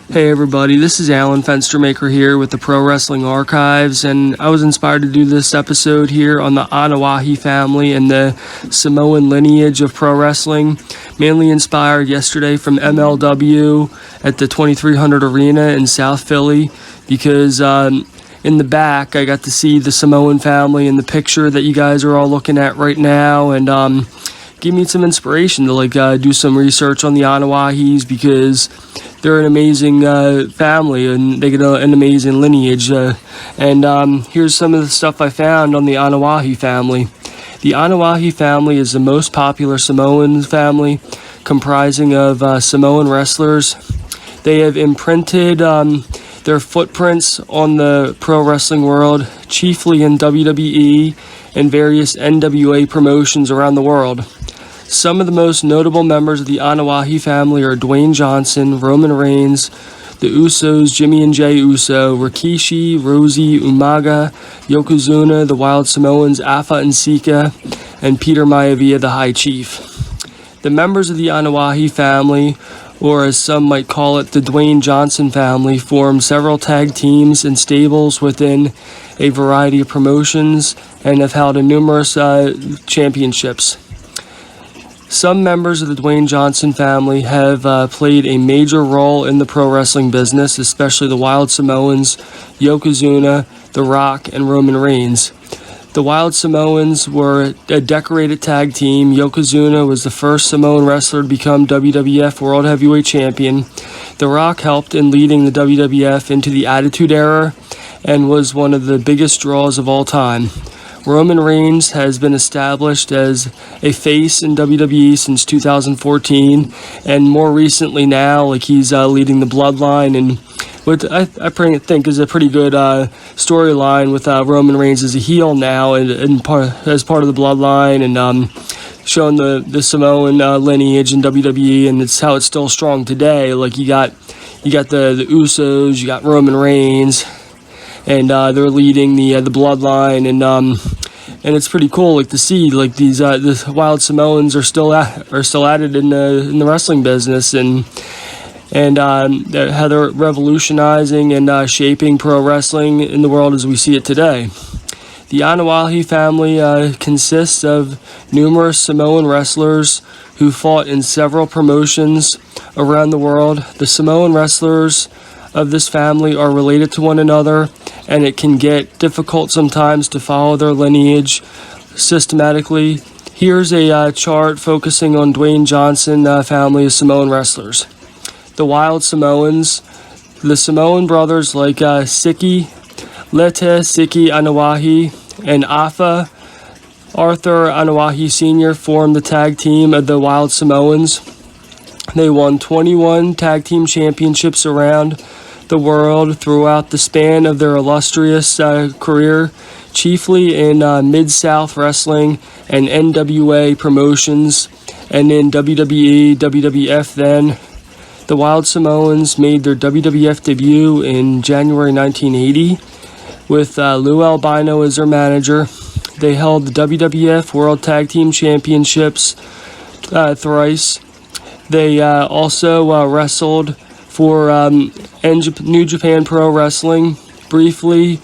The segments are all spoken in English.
Hey everybody, this is Alan Fenstermaker here with the Pro Wrestling Archives, and I was inspired to do this episode here on the Anoa'i family and the Samoan lineage of pro wrestling, mainly inspired yesterday from MLW at the 2300 Arena in South Philly, because in the back I got to see the Samoan family in the picture that you guys are all looking at right now, and give me some inspiration to do some research on the Anoa'is, because they're an amazing family and they get an amazing lineage. And here's some of the stuff I found on the Anoa'i family. The Anoa'i family is the most popular Samoan family, comprising of Samoan wrestlers. They have imprinted their footprints on the pro wrestling world, chiefly in WWE and various NWA promotions around the world. Some of the most notable members of the Anoa'i family are Dwayne Johnson, Roman Reigns, the Usos, Jimmy and Jey Uso, Rikishi, Rosie, Umaga, Yokozuna, the Wild Samoans, Afa and Sika, and Peter Maivia, the High Chief. The members of the Anoa'i family, or as some might call it, the Dwayne Johnson family, form several tag teams and stables within a variety of promotions and have held numerous championships. Some members of the Dwayne Johnson family have played a major role in the pro wrestling business, especially the Wild Samoans, Yokozuna, The Rock, and Roman Reigns. The Wild Samoans were a decorated tag team. Yokozuna was the first Samoan wrestler to become WWF World Heavyweight Champion. The Rock helped in leading the WWF into the Attitude Era and was one of the biggest draws of all time. Roman Reigns has been established as a face in WWE since 2014, and more recently now, he's leading the Bloodline, and what I think is a pretty good storyline with Roman Reigns as a heel now, and as part of the Bloodline, and showing the Samoan lineage in WWE, and it's how it's still strong today. You got the Usos, you got Roman Reigns, and they're leading the Bloodline, and it's pretty cool to see these the Wild Samoans are still at it in the wrestling business, and how they're revolutionizing and shaping pro wrestling in the world as we see it today. The Anoa'i family consists of numerous Samoan wrestlers who fought in several promotions around the world. The Samoan wrestlers of this family are related to one another, and it can get difficult sometimes to follow their lineage systematically. Here's a chart focusing on Dwayne Johnson family of Samoan wrestlers. The Wild Samoans, the Samoan brothers Siki, Lete Siki Anoa'i, and Afa Arthur Anoa'i Sr. formed the tag team of the Wild Samoans. They won 21 tag team championships around the world throughout the span of their illustrious career, chiefly in Mid-South Wrestling and NWA promotions, and in WWE, WWF then. The Wild Samoans made their WWF debut in January 1980 with Lou Albino as their manager. They held the WWF World Tag Team Championships thrice. They also wrestled for New Japan Pro Wrestling briefly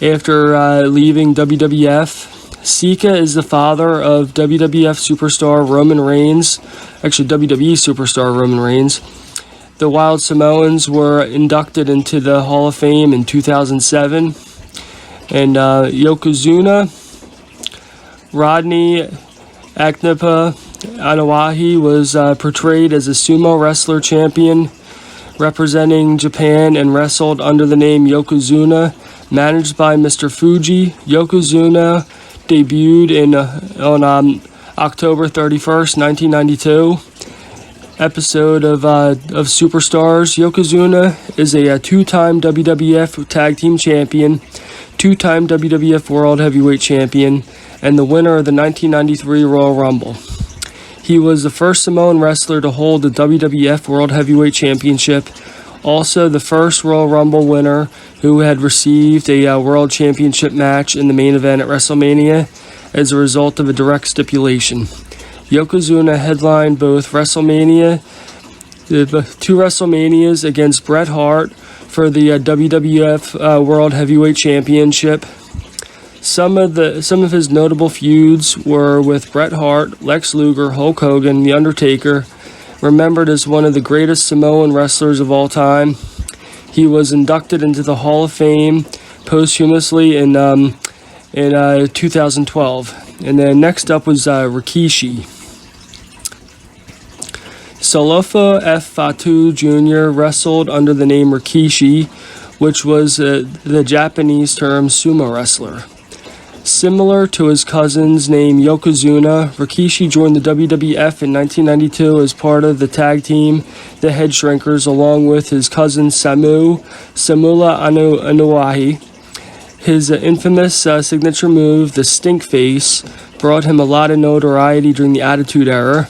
after leaving WWF. Sika is the father of WWF superstar Roman Reigns, actually WWE superstar Roman Reigns. The Wild Samoans were inducted into the Hall of Fame in 2007. And Yokozuna, Rodney Aknapa Anoa'i, was portrayed as a sumo wrestler champion representing Japan and wrestled under the name Yokozuna, managed by Mr. Fuji. Yokozuna debuted on October 31st, 1992. Episode of Superstars. Yokozuna is a two-time WWF Tag Team Champion, two-time WWF World Heavyweight Champion, and the winner of the 1993 Royal Rumble. He was the first Samoan wrestler to hold the WWF World Heavyweight Championship, also the first Royal Rumble winner who had received a World Championship match in the main event at WrestleMania as a result of a direct stipulation. Yokozuna headlined both WrestleMania the two WrestleManias against Bret Hart for the WWF World Heavyweight Championship. Some of his notable feuds were with Bret Hart, Lex Luger, Hulk Hogan, The Undertaker. Remembered as one of the greatest Samoan wrestlers of all time. He was inducted into the Hall of Fame posthumously in 2012. And then next up was Rikishi. Salofa F. Fatu Jr. wrestled under the name Rikishi, which was the Japanese term sumo wrestler. Similar to his cousin's name Yokozuna, Rikishi joined the WWF in 1992 as part of the tag team, the Head Shrinkers, along with his cousin Samula Anoa'i. His infamous signature move, the Stink Face, brought him a lot of notoriety during the Attitude Era.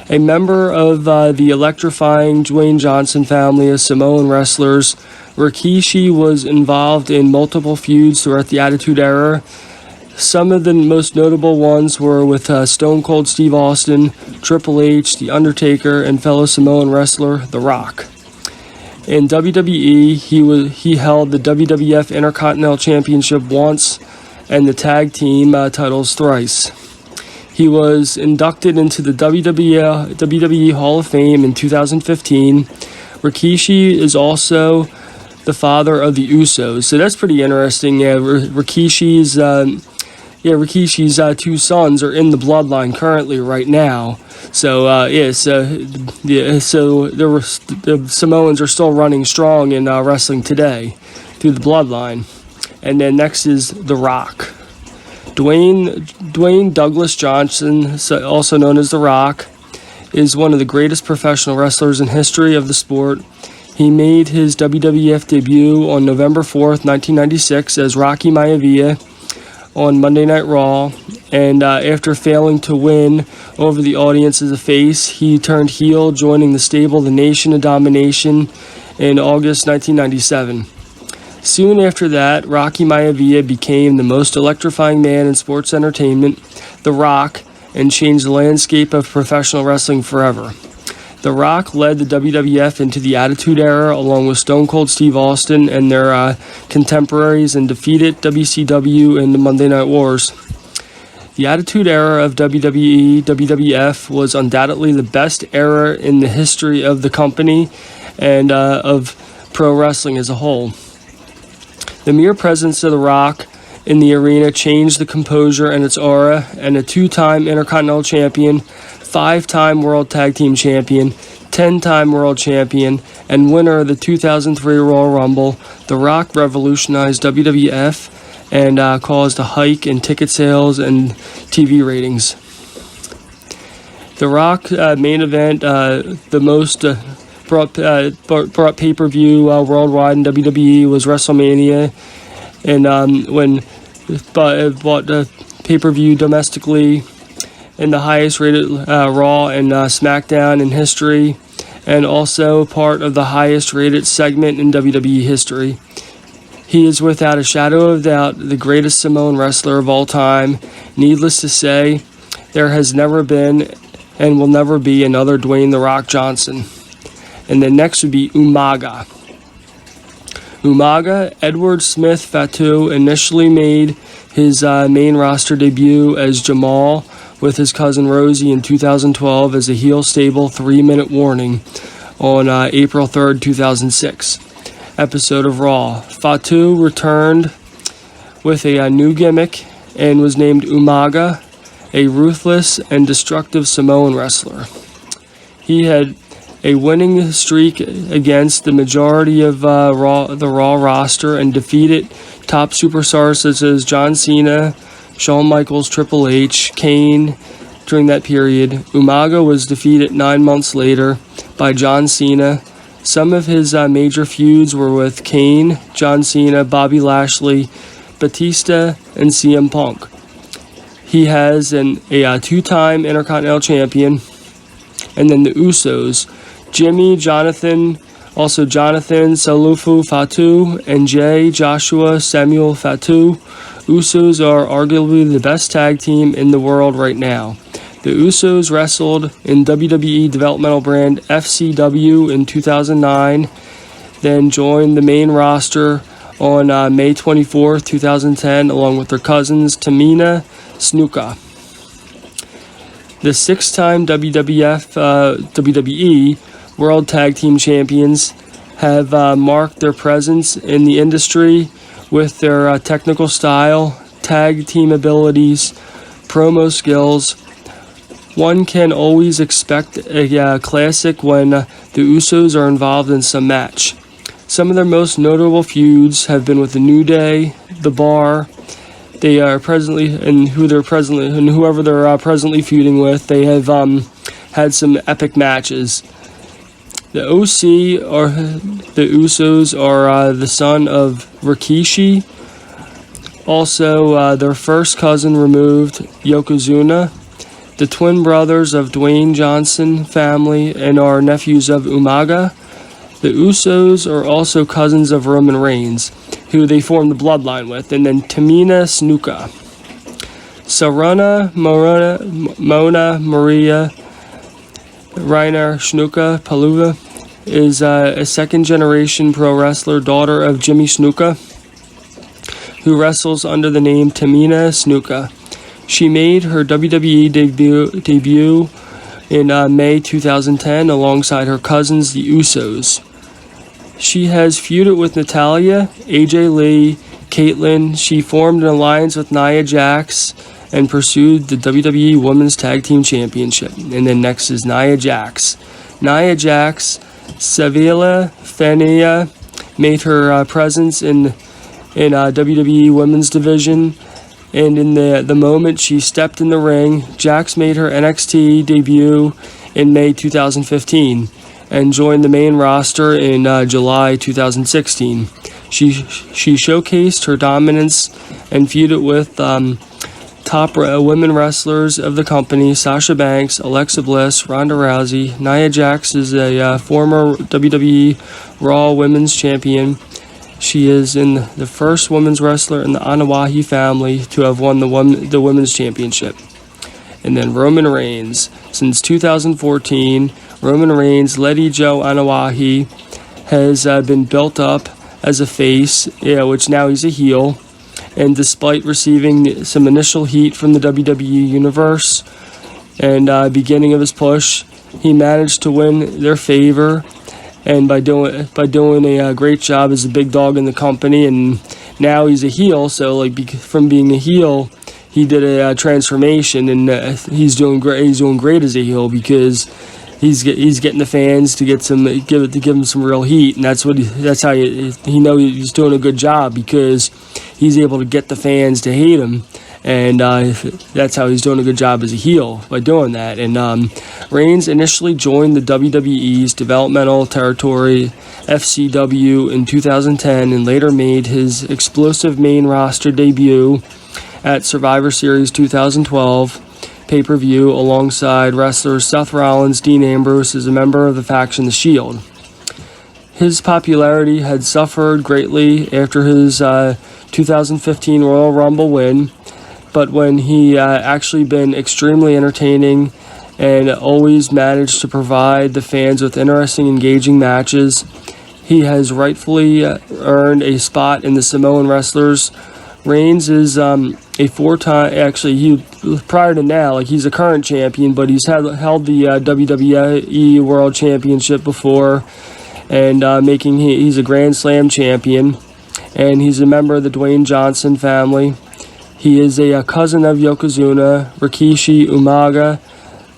A member of the electrifying Dwayne Johnson family of Samoan wrestlers, Rikishi was involved in multiple feuds throughout the Attitude Era. Some of the most notable ones were with Stone Cold Steve Austin, Triple H, The Undertaker, and fellow Samoan wrestler The Rock. In WWE, he held the WWF Intercontinental Championship once and the tag team titles thrice. He was inducted into the WWE Hall of Fame in 2015. Rikishi is also the father of the Usos, so that's pretty interesting. Yeah, Rikishi's two sons are in the Bloodline currently right now. So the Samoans are still running strong in wrestling today through the Bloodline. And then next is The Rock. Dwayne Douglas Johnson, also known as The Rock, is one of the greatest professional wrestlers in history of the sport. He made his WWF debut on November 4th, 1996 as Rocky Maivia on Monday Night Raw, and after failing to win over the audience as a face, he turned heel, joining the stable The Nation of Domination in August 1997. Soon after that, Rocky Maivia became the most electrifying man in sports entertainment, The Rock, and changed the landscape of professional wrestling forever. The Rock led the WWF into the Attitude Era along with Stone Cold Steve Austin and their contemporaries, and defeated WCW in the Monday Night Wars. The Attitude Era of WWE, WWF was undoubtedly the best era in the history of the company and of pro wrestling as a whole. The mere presence of The Rock in the arena changed the composure and its aura, and a two-time Intercontinental Champion, 5-time World Tag Team Champion, 10-time World Champion, and winner of the 2003 Royal Rumble, The Rock revolutionized WWF and caused a hike in ticket sales and TV ratings. The Rock main event, the most brought pay-per-view worldwide in WWE was WrestleMania, and when bought pay-per-view domestically in the highest rated Raw and SmackDown in history, and also part of the highest rated segment in WWE history. He is without a shadow of doubt the greatest Samoan wrestler of all time. Needless to say, there has never been and will never be another Dwayne "The Rock" Johnson. And then next would be Umaga. Edward Smith Fatu initially made his main roster debut as Jamal with his cousin Rosie in 2012 as a heel stable 3-minute warning on April 3rd, 2006 episode of Raw. Fatu returned with a new gimmick and was named Umaga, a ruthless and destructive Samoan wrestler. He had a winning streak against the majority of the Raw roster and defeated top superstars such as John Cena, Shawn Michaels, Triple H, Kane. During that period, Umaga was defeated 9 months later by John Cena. Some of his major feuds were with Kane, John Cena, Bobby Lashley, Batista, and CM Punk. He has a 2-time Intercontinental Champion. And then the Usos, Jonathan Salufu Fatu, and Joshua Samuel Fatu. Usos are arguably the best tag team in the world right now. The Usos wrestled in WWE developmental brand FCW in 2009, then joined the main roster on May 24, 2010, along with their cousins Tamina Snuka. The six-time WWE World Tag Team Champions have marked their presence in the industry with their technical style, tag team abilities, promo skills. One can always expect a classic when the Usos are involved in some match. Some of their most notable feuds have been with the New Day, The Bar. They are presently, and whoever they're presently feuding with, they have had some epic matches. The OC, or the Usos, are the son of Rikishi. Also, their first cousin removed, Yokozuna. The twin brothers of Dwayne Johnson family and are nephews of Umaga. The Usos are also cousins of Roman Reigns, who they formed the Bloodline with, and then Tamina Snuka. Sarana Mona Maria Reiner Snuka Paluva is a second-generation pro wrestler, daughter of Jimmy Snuka, who wrestles under the name Tamina Snuka. She made her WWE debut in May 2010 alongside her cousins, the Usos. She has feuded with Natalya, AJ Lee, Caitlyn. She formed an alliance with Nia Jax and pursued the WWE Women's Tag Team Championship. And then next is Nia Jax. Nia Jax, Sevilla Fania, made her presence in WWE Women's Division. And in the moment she stepped in the ring, Jax made her NXT debut in May 2015 and joined the main roster in July 2016. She showcased her dominance and feuded with top women wrestlers of the company, Sasha Banks, Alexa Bliss, Ronda Rousey. Nia Jax is a former WWE Raw Women's Champion. She is the first women's wrestler in the Anoa'i family to have won the Women's Championship. And then Roman Reigns. Since 2014, Roman Reigns, Lady Joe Anoa'i, has been built up as a face, which now he's a heel. And despite receiving some initial heat from the WWE Universe and beginning of his push, he managed to win their favor. And by doing a great job as a big dog in the company, and now he's a heel. So from being a heel, he did a transformation, and he's doing great. He's doing great as a heel because he's getting the fans to give him some real heat, and that's how he know he's doing a good job because he's able to get the fans to hate him. And that's how he's doing a good job as a heel, by doing that. And Reigns initially joined the WWE's developmental territory, FCW, in 2010 and later made his explosive main roster debut at Survivor Series 2012 pay-per-view alongside wrestlers Seth Rollins. Dean Ambrose as a member of the faction The Shield. His popularity had suffered greatly after his 2015 Royal Rumble win, but when he actually been extremely entertaining and always managed to provide the fans with interesting, engaging matches, he has rightfully earned a spot in the Samoan wrestlers. Reigns is a four-time, prior to now, he's a current champion, but he's held the WWE World Championship before, and he's a Grand Slam champion, and he's a member of the Dwayne Johnson family. He is a cousin of Yokozuna, Rikishi, Umaga,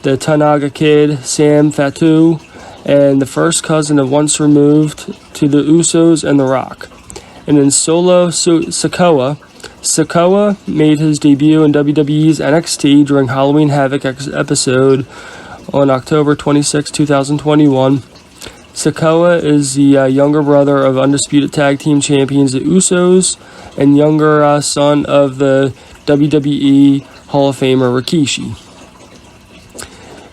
the Tanaga Kid, Sam Fatu, and the first cousin of once removed to the Usos and The Rock. And then Solo Sikoa. Sikoa made his debut in WWE's NXT during Halloween Havoc episode on October 26, 2021. Sikoa is the younger brother of Undisputed Tag Team Champions, the Usos, and younger son of the WWE Hall of Famer Rikishi.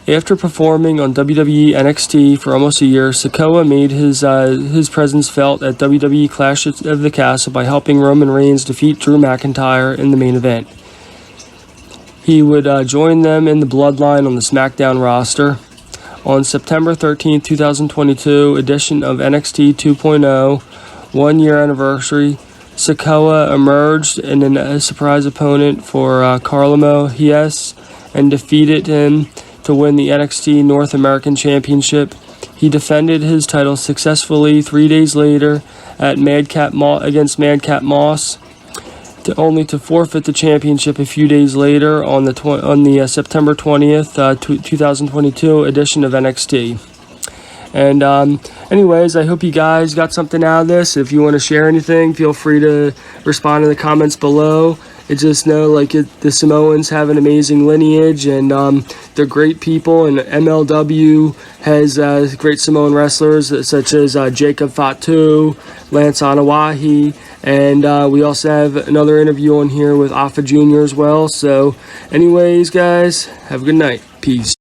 After performing on WWE NXT for almost a year, Sikoa made his presence felt at WWE Clash of the Castle by helping Roman Reigns defeat Drew McIntyre in the main event. he would join them in the Bloodline on the SmackDown roster. On September 13th, 2022 edition of NXT 2.0, 1-year anniversary, Sikoa emerged in a surprise opponent for Carlo Hayes and defeated him to win the NXT North American Championship. He defended his title successfully 3 days later at against Madcap Moss, only to forfeit the championship a few days later on the September 20th, 2022 edition of NXT. And anyways, I hope you guys got something out of this. If you want to share anything, feel free to respond in the comments below. Just know, the Samoans have an amazing lineage, and they're great people. And MLW has great Samoan wrestlers such as Jacob Fatu, Lance Anoa'i, and we also have another interview on here with Alpha Jr. as well. So anyways, guys, have a good night. Peace.